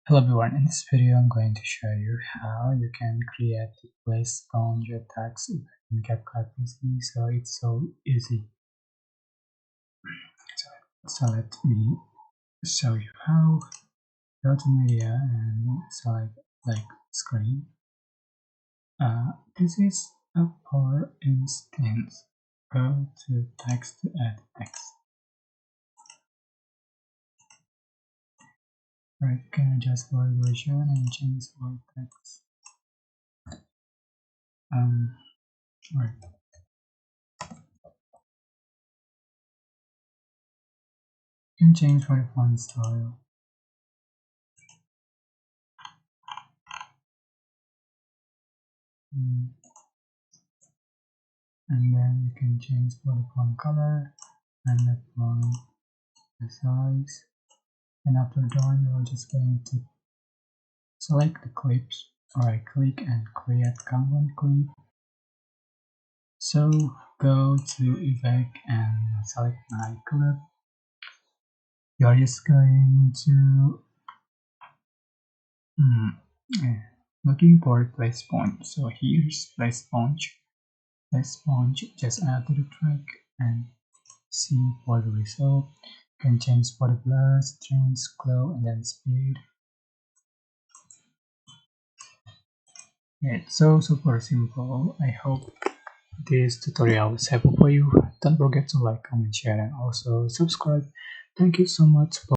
Hello everyone, in this video I'm going to show you how you can create the place boundary text in CapCut PC. So it's so easy. So let me show you how. Go to media and select like screen. This is a for instance. Go to text to add text. Right, you can adjust word version and change word text. Right. You can change for the font style. And then you can change for the font color and the font size. And after done, you're just going to select the clips, right click and create component clip. So go to effect and select my clip. You're just going to looking for place point. So here's place sponge. Place sponge, just add to the track and see for the result. You can change for the blur, strength, glow, and then speed. It's so super simple. I hope this tutorial was helpful for you. Don't forget to like, comment, share, and also subscribe. Thank you so much.